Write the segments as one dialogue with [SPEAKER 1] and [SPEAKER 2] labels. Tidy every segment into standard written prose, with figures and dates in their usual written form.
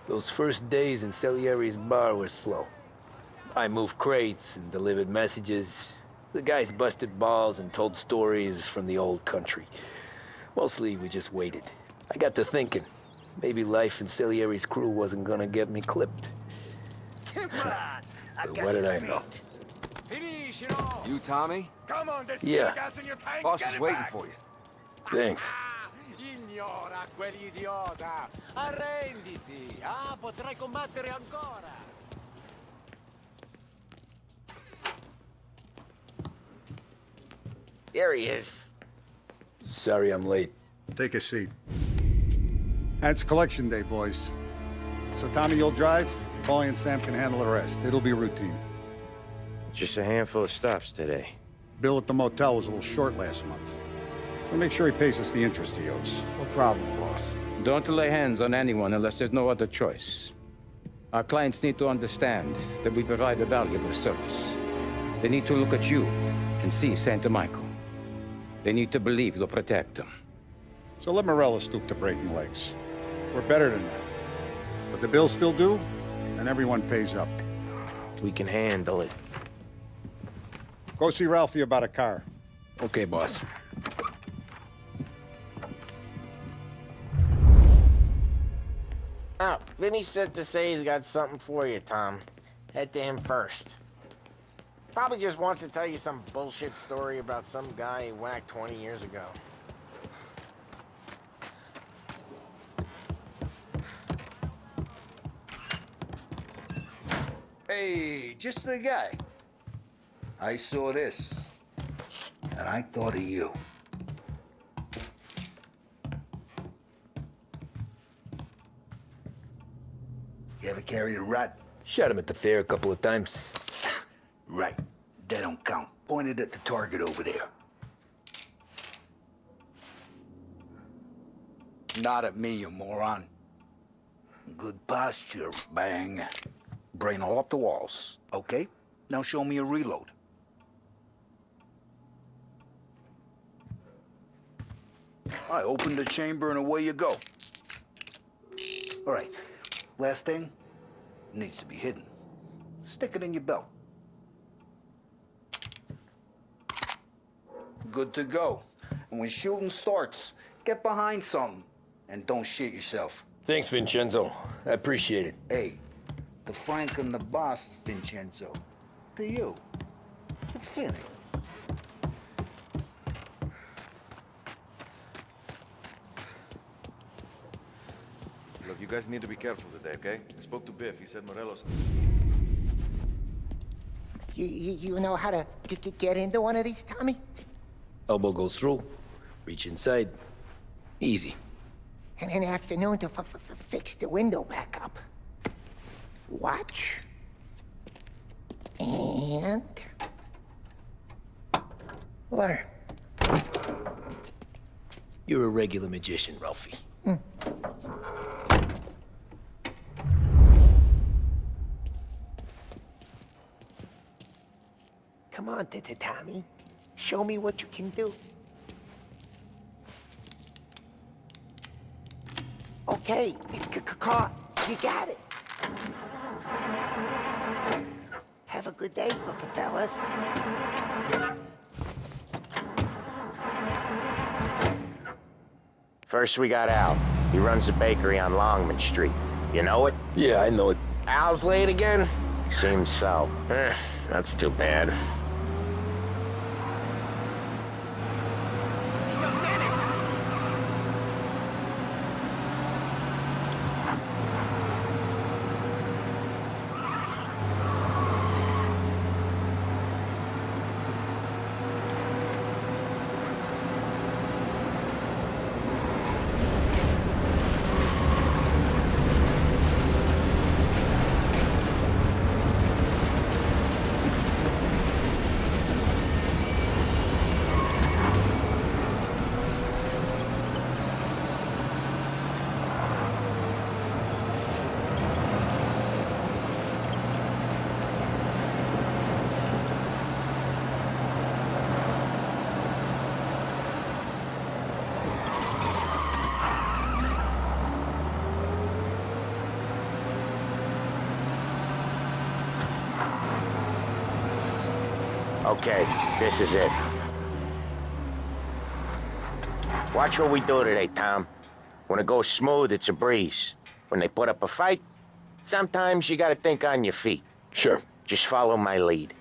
[SPEAKER 1] Those first days in Salieri's bar were slow. I moved crates and delivered messages. The guys busted balls and told stories from the old country. Mostly, we just waited. I got to thinking, maybe life in Salieri's crew wasn't gonna get me clipped. But what did I know?
[SPEAKER 2] You, Tommy?
[SPEAKER 3] Come on, there's
[SPEAKER 1] Yeah.
[SPEAKER 3] gas in your tank.
[SPEAKER 2] Boss
[SPEAKER 3] Get
[SPEAKER 2] is
[SPEAKER 3] it
[SPEAKER 2] waiting
[SPEAKER 3] back.
[SPEAKER 2] for you.
[SPEAKER 1] Thanks.
[SPEAKER 3] Ignora quell'idiota. Arrenditi. Potrai combattere ancora.
[SPEAKER 4] There he is.
[SPEAKER 1] Sorry I'm late.
[SPEAKER 5] Take a seat. And it's collection day, boys. So Tommy, you'll drive. Paulie and Sam can handle the rest. It'll be routine.
[SPEAKER 4] Just a handful of stops today.
[SPEAKER 5] Bill at the motel was a little short last month. So make sure he pays us the interest he owes.
[SPEAKER 4] No problem, boss.
[SPEAKER 6] Don't lay hands on anyone unless there's no other choice. Our clients need to understand that we provide a valuable service. They need to look at you and see Santa Michael. They need to believe you'll protect them.
[SPEAKER 5] So let Morella stoop to breaking legs. We're better than that. But the bill's still due, and everyone pays up.
[SPEAKER 4] We can handle it.
[SPEAKER 5] Go see Ralphie about a car.
[SPEAKER 1] Okay, boss.
[SPEAKER 4] Oh, Vinny said to say he's got something for you, Tom. Head to him first. Probably just wants to tell you some bullshit story about some guy he whacked 20 years ago.
[SPEAKER 7] Hey, just the guy. I saw this, and I thought of you. You ever carried a rat?
[SPEAKER 1] Shot him at the fair a couple of times.
[SPEAKER 7] Right. That don't count. Pointed at the target over there. Not at me, you moron. Good posture, bang. Brain all up the walls. Okay? Now show me a reload. I open the chamber and away you go. All right. Last thing, needs to be hidden. Stick it in your belt. Good to go. And when shooting starts, get behind something and don't shit yourself.
[SPEAKER 1] Thanks, Vincenzo. I appreciate it.
[SPEAKER 7] Hey, to Frank and the boss, Vincenzo. To you. It's Vinny.
[SPEAKER 8] Look, you guys need to be careful today, okay? I spoke to Biff. He said Morelos...
[SPEAKER 9] You know how to get into one of these, Tommy?
[SPEAKER 1] Elbow goes through. Reach inside. Easy.
[SPEAKER 9] And an afternoon to fix the window back up. Watch. And... learn.
[SPEAKER 1] You're a regular magician, Ralphie.
[SPEAKER 9] Come on, Tommy. Show me what you can do. Okay, it's caught. You got it. Have a good day, fellas.
[SPEAKER 4] First we got Al. He runs a bakery on Longman Street. You know it?
[SPEAKER 1] Yeah, I know it.
[SPEAKER 4] Al's late again? Seems so. That's too bad. Okay, this is it. Watch what we do today, Tom. When it goes smooth, it's a breeze. When they put up a fight, sometimes you gotta think on your feet.
[SPEAKER 1] Sure.
[SPEAKER 4] Just follow my lead.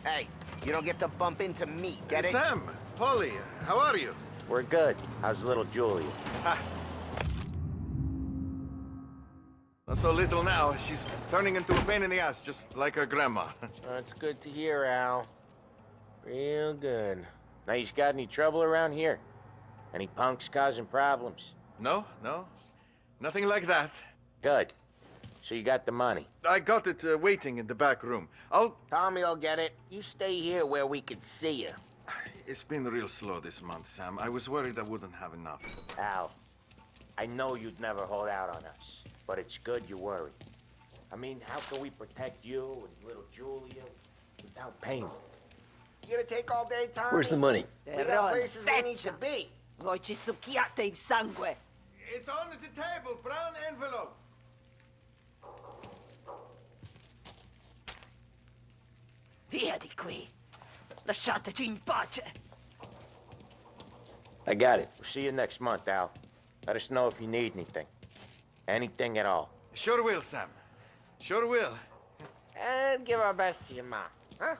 [SPEAKER 10] Hey, you don't get to bump into me, get it?
[SPEAKER 8] Sam, Polly, how are you?
[SPEAKER 4] We're good. How's little Julia?
[SPEAKER 8] Not so little now. She's turning into a pain in the ass, just like her grandma.
[SPEAKER 4] That's good to hear, Al. Real good. Now, you got any trouble around here? Any punks causing problems?
[SPEAKER 8] No. Nothing like that.
[SPEAKER 4] Good. So you got the money.
[SPEAKER 8] I got it waiting in the back room.
[SPEAKER 4] Tommy will get it. You stay here where we can see you.
[SPEAKER 8] It's been real slow this month, Sam. I was worried I wouldn't have enough.
[SPEAKER 4] Al, I know you'd never hold out on us, but it's good you worry. I mean, how can we protect you and little Julia without pain?
[SPEAKER 9] You gonna take all day, Tommy?
[SPEAKER 1] Where's the money?
[SPEAKER 9] We got places we need to be.
[SPEAKER 11] Voi ci succhiate il sangue.
[SPEAKER 8] It's on the table, brown envelope.
[SPEAKER 11] Via di qui. Lasciateci in pace.
[SPEAKER 1] I got it.
[SPEAKER 4] We'll see you next month, Al. Let us know if you need anything. Anything at all.
[SPEAKER 8] Sure will, Sam. Sure will.
[SPEAKER 4] And give our best to your mom, huh?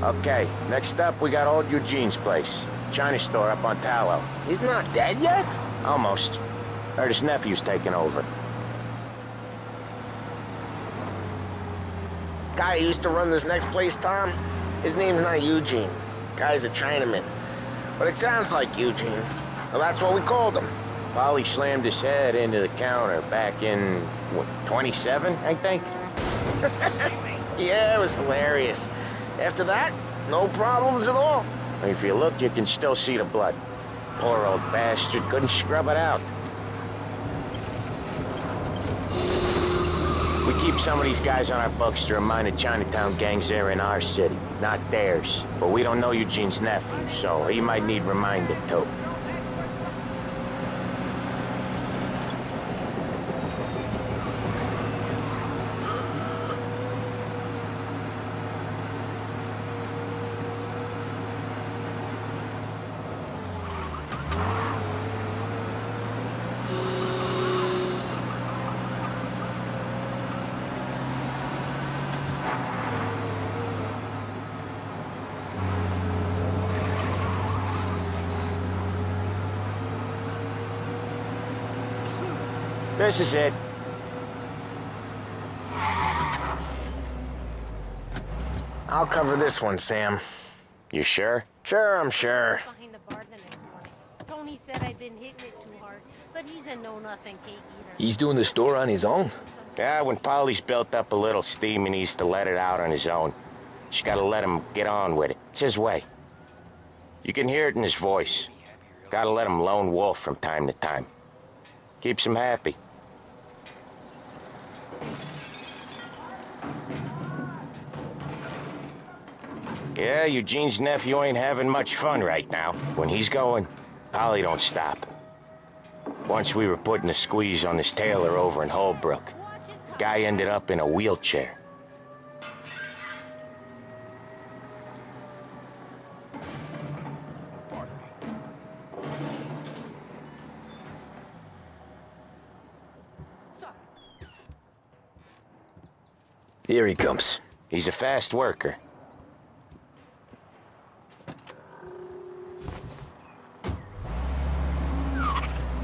[SPEAKER 4] Okay, next up, we got old Eugene's place. China store up on Tallow.
[SPEAKER 9] He's not dead yet?
[SPEAKER 4] Almost. Heard his nephew's taking over.
[SPEAKER 9] Guy who used to run this next place, Tom? His name's not Eugene. Guy's a Chinaman. But it sounds like Eugene. Well, that's what we called him.
[SPEAKER 4] Polly slammed his head into the counter back in, what, 27, I think?
[SPEAKER 9] Yeah, it was hilarious. After that, no problems at all.
[SPEAKER 4] If you look, you can still see the blood. Poor old bastard couldn't scrub it out. We keep some of these guys on our books to remind the Chinatown gangs they're in our city, not theirs. But we don't know Eugene's nephew, so he might need reminded too. This is it.
[SPEAKER 9] I'll cover this one, Sam.
[SPEAKER 4] You sure?
[SPEAKER 9] Sure, I'm sure.
[SPEAKER 12] Behind the bar the next morning. Tony said I'd been hitting it too hard, but he's a know-nothing cake eater.
[SPEAKER 1] He's doing the store on his own?
[SPEAKER 4] Yeah, when Polly's built up a little steam, he needs to let it out on his own. Just gotta let him get on with it. It's his way. You can hear it in his voice. Gotta let him lone wolf from time to time. Keeps him happy. Yeah, Eugene's nephew ain't having much fun right now. When he's going, Polly don't stop. Once we were putting a squeeze on this tailor over in Holbrook. Guy ended up in a wheelchair.
[SPEAKER 1] Here he comes.
[SPEAKER 4] He's a fast worker.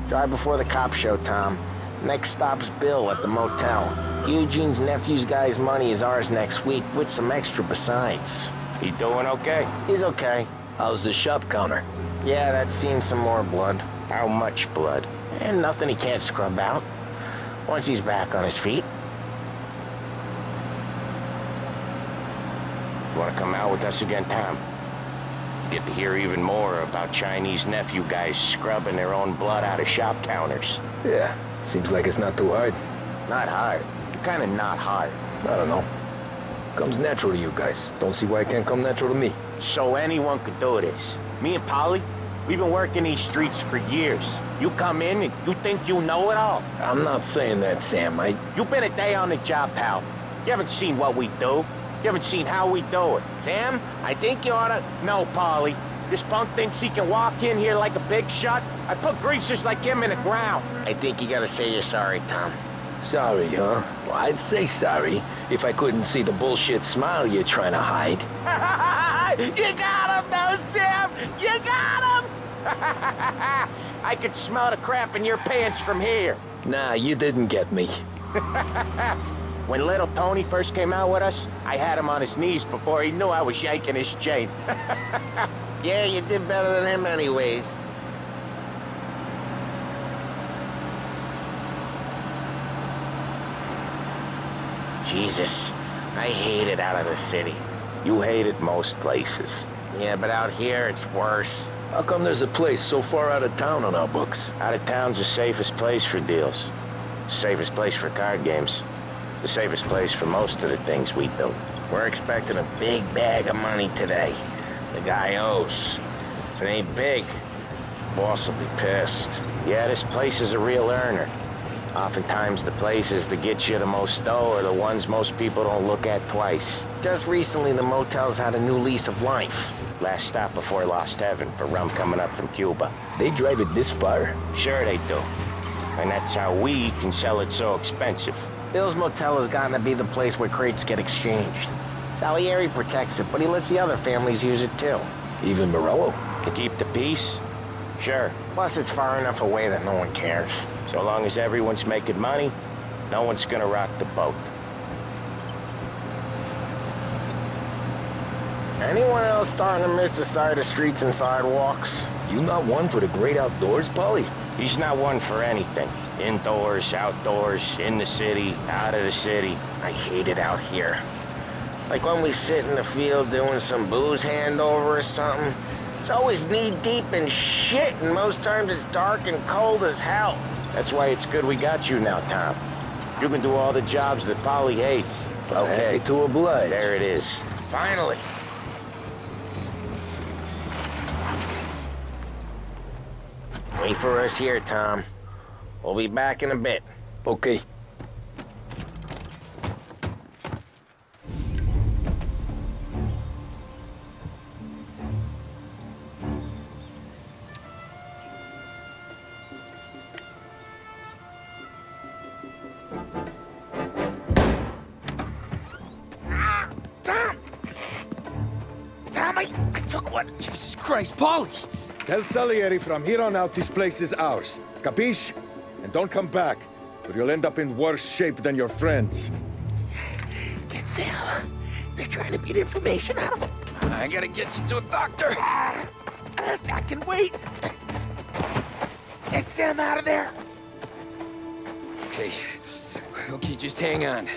[SPEAKER 9] Drive before the cops show, Tom. Next stop's Bill at the motel. Eugene's nephew's guy's money is ours next week, with some extra besides.
[SPEAKER 4] He doing okay?
[SPEAKER 9] He's okay.
[SPEAKER 1] How's the shop counter?
[SPEAKER 9] Yeah, that's seen some more blood.
[SPEAKER 4] How much blood?
[SPEAKER 9] And nothing he can't scrub out. Once he's back on his feet.
[SPEAKER 4] You wanna come out with us again, Tom? Get to hear even more about Chinese nephew guys scrubbing their own blood out of shop counters.
[SPEAKER 1] Yeah, seems like it's not too hard.
[SPEAKER 4] Not hard. Kinda not hard.
[SPEAKER 1] I don't know. Comes natural to you guys. Don't see why it can't come natural to me.
[SPEAKER 4] So anyone could do this. Me and Polly, we've been working these streets for years. You come in and you think you know it all.
[SPEAKER 1] I'm not saying that, Sam.
[SPEAKER 4] You've been a day on the job, pal. You haven't seen what we do. You haven't seen how we do it.
[SPEAKER 9] Sam, I think you oughta...
[SPEAKER 4] No, Polly. This punk thinks he can walk in here like a big shot. I put greasers like him in the ground.
[SPEAKER 9] I think you gotta say you're sorry, Tom.
[SPEAKER 1] Sorry, huh? Well, I'd say sorry if I couldn't see the bullshit smile you're trying to hide.
[SPEAKER 9] You got him, though, Sam! You got him!
[SPEAKER 4] I could smell the crap in your pants from here.
[SPEAKER 1] Nah, you didn't get me.
[SPEAKER 4] When little Tony first came out with us, I had him on his knees before he knew I was yanking his chain.
[SPEAKER 9] Yeah, you did better than him anyways. Jesus, I hate it out of the city.
[SPEAKER 4] You hate it most places.
[SPEAKER 9] Yeah, but out here, it's worse.
[SPEAKER 1] How come there's a place so far out of town on our books?
[SPEAKER 4] Out of town's the safest place for deals. Safest place for card games. The safest place for most of the things we do.
[SPEAKER 9] We're expecting a big bag of money today. The guy owes. If it ain't big, boss will be pissed.
[SPEAKER 4] Yeah, this place is a real earner. Oftentimes the places that get you the most dough are the ones most people don't look at twice.
[SPEAKER 9] Just recently, the motel's had a new lease of life.
[SPEAKER 4] Last stop before Lost Heaven for rum coming up from Cuba.
[SPEAKER 1] They drive it this far?
[SPEAKER 4] Sure they do. And that's how we can sell it so expensive.
[SPEAKER 9] Bill's Motel has gotten to be the place where crates get exchanged. Salieri protects it, but he lets the other families use it too.
[SPEAKER 1] Even Morello?
[SPEAKER 4] To keep the peace? Sure.
[SPEAKER 9] Plus, it's far enough away that no one cares.
[SPEAKER 4] So long as everyone's making money, no one's gonna rock the boat.
[SPEAKER 9] Anyone else starting to miss the side of streets and sidewalks?
[SPEAKER 1] You not one for the great outdoors, Polly?
[SPEAKER 4] He's not one for anything. Indoors, outdoors, in the city, out of the city.
[SPEAKER 9] I hate it out here. Like when we sit in the field doing some booze handover or something. It's always knee-deep in shit, and most times it's dark and cold as hell.
[SPEAKER 4] That's why it's good we got you now, Tom. You can do all the jobs that Polly hates.
[SPEAKER 1] Okay, to oblige.
[SPEAKER 4] There it is.
[SPEAKER 9] Finally. Wait for us here, Tom. We'll be back in a bit.
[SPEAKER 1] Okay.
[SPEAKER 9] Tom, I took one.
[SPEAKER 6] Jesus Christ, Polly!
[SPEAKER 13] Tell Salieri from here on out this place is ours. Capiche? And don't come back, or you'll end up in worse shape than your friends.
[SPEAKER 9] Get Sam. They're trying to beat information out of him.
[SPEAKER 6] I gotta get you to a doctor.
[SPEAKER 9] I can wait. Get Sam out of there.
[SPEAKER 6] Okay. Okay, just hang on.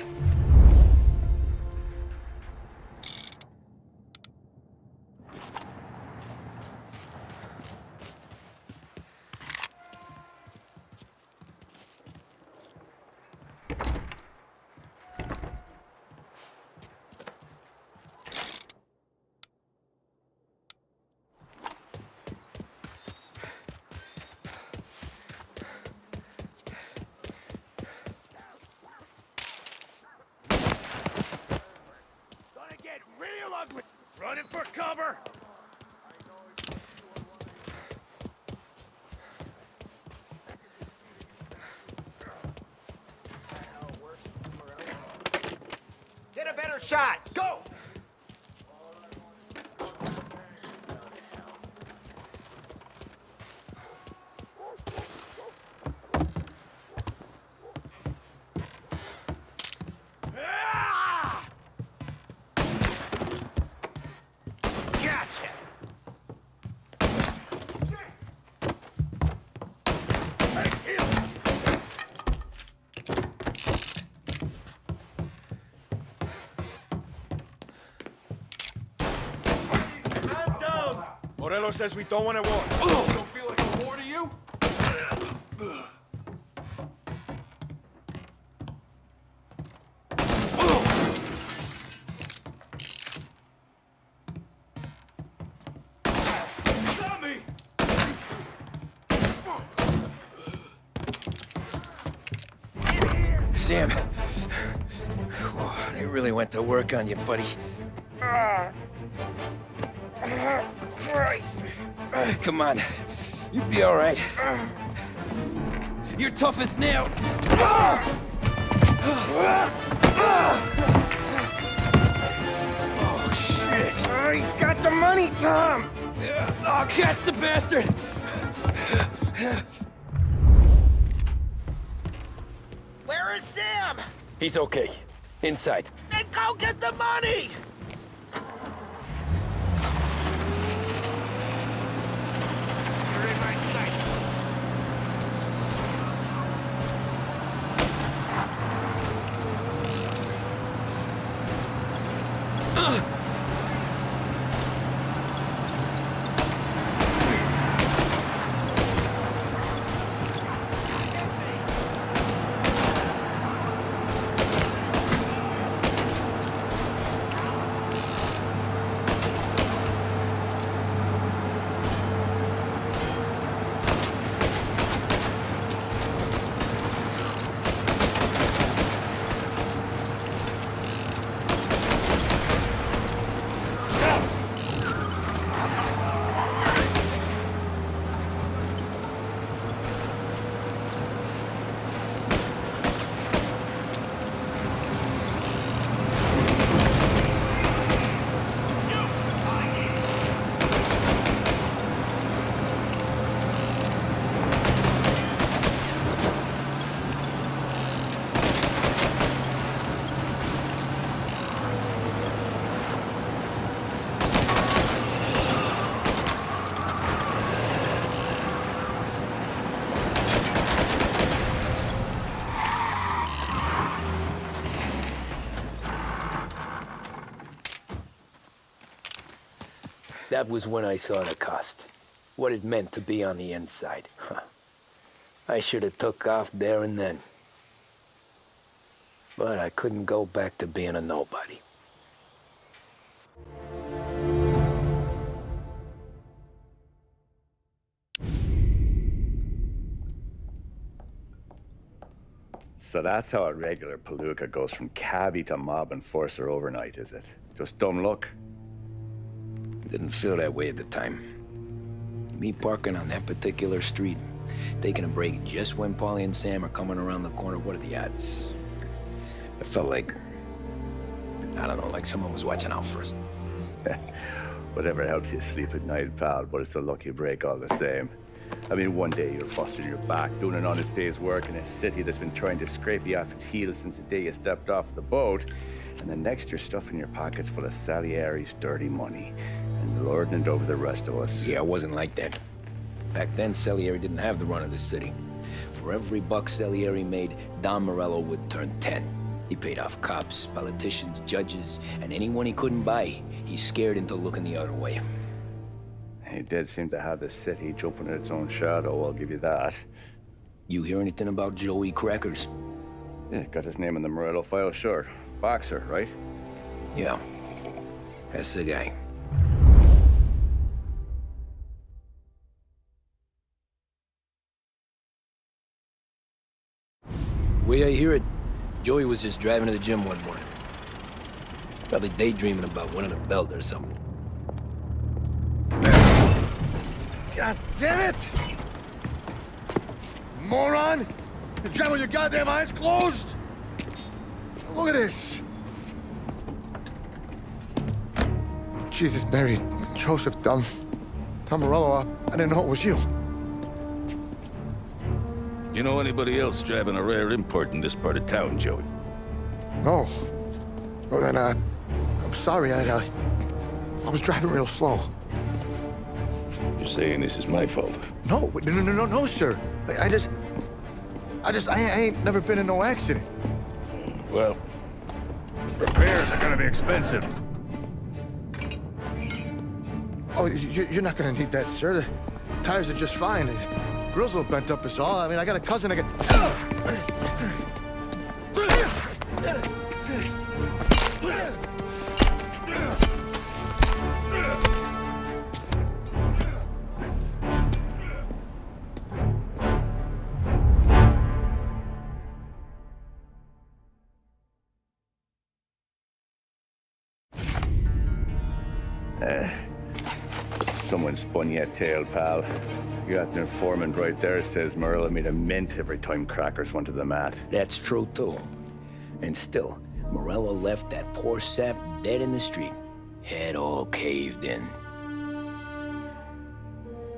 [SPEAKER 3] Running for cover!
[SPEAKER 10] Get a better shot! Go!
[SPEAKER 13] Morello says we don't want a war.
[SPEAKER 2] You don't feel like a war to you?
[SPEAKER 1] Sam, they really went to work on you, buddy. Christ. Come on. You'll be all right. You're tough as nails. Oh, shit.
[SPEAKER 9] Oh, he's got the money, Tom!
[SPEAKER 1] Oh, catch the bastard!
[SPEAKER 9] Where is Sam?
[SPEAKER 1] He's okay. Inside.
[SPEAKER 9] Then go get the money!
[SPEAKER 3] You're in my sights.
[SPEAKER 1] That was when I saw the cost. What it meant to be on the inside. Huh. I should have took off there and then. But I couldn't go back to being a nobody.
[SPEAKER 14] So that's how a regular palooka goes from cabbie to mob enforcer overnight, is it? Just dumb luck?
[SPEAKER 1] Didn't feel that way at the time. Me parking on that particular street, taking a break just when Paulie and Sam are coming around the corner, what are the odds? It felt like, I don't know, like someone was watching out for us.
[SPEAKER 14] Whatever helps you sleep at night, pal, but it's a lucky break all the same. I mean, one day you're busting your back, doing an honest day's work in a city that's been trying to scrape you off its heels since the day you stepped off the boat, and the next you're stuffing your pockets full of Salieri's dirty money and lording it over the rest of us.
[SPEAKER 1] Yeah, it wasn't like that. Back then, Salieri didn't have the run of the city. For every buck Salieri made, Don Morello would turn 10. He paid off cops, politicians, judges, and anyone he couldn't buy, he scared into looking the other way.
[SPEAKER 14] He did seem to have the city jumping at its own shadow, I'll give you that.
[SPEAKER 1] You hear anything about Joey Crackers?
[SPEAKER 14] Yeah, got his name in the Morello file, sure. Boxer, right?
[SPEAKER 1] Yeah, that's the guy. The way I hear it, Joey was just driving to the gym one morning. Probably daydreaming about winning a belt or something.
[SPEAKER 13] God damn it! Moron! You're driving with your goddamn eyes closed? Look at this! Jesus, Mary, Joseph, Tom Morello, I didn't know it was you.
[SPEAKER 15] You know anybody else driving a rare import in this part of town, Joey?
[SPEAKER 13] No. Well then, I'm sorry, I was driving real slow.
[SPEAKER 15] You're saying this is my fault?
[SPEAKER 13] No, sir. I ain't never been in no accident.
[SPEAKER 15] Well, repairs are gonna be expensive.
[SPEAKER 16] Oh, you're not gonna need that, sir. The tires are just fine. His grill's a little bent up is all. I mean, I got a cousin I can...
[SPEAKER 14] Someone spun you a tail, pal. You got an informant right there says Morello made a mint every time crackers went to the mat.
[SPEAKER 1] That's true, too. And still, Morello left that poor sap dead in the street. Head all caved in.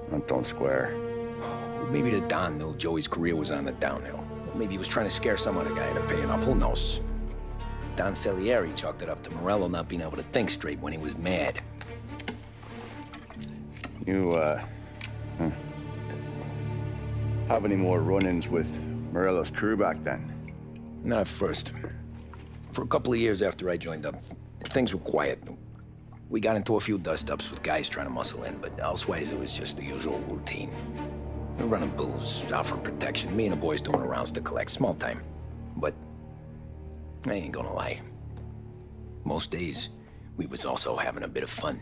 [SPEAKER 14] That don't square.
[SPEAKER 1] Well, maybe the Don knew Joey's career was on the downhill. Or maybe he was trying to scare some other guy into paying up. Who knows? Don Salieri chalked it up to Morello not being able to think straight when he was mad.
[SPEAKER 14] You, have any more run-ins with Morello's crew back then?
[SPEAKER 1] Not at first. For a couple of years after I joined up, things were quiet. We got into a few dust-ups with guys trying to muscle in, but elsewise it was just the usual routine. We're running booze, offering protection, me and the boys doing rounds to collect, small time. But I ain't gonna lie. Most days, we was also having a bit of fun.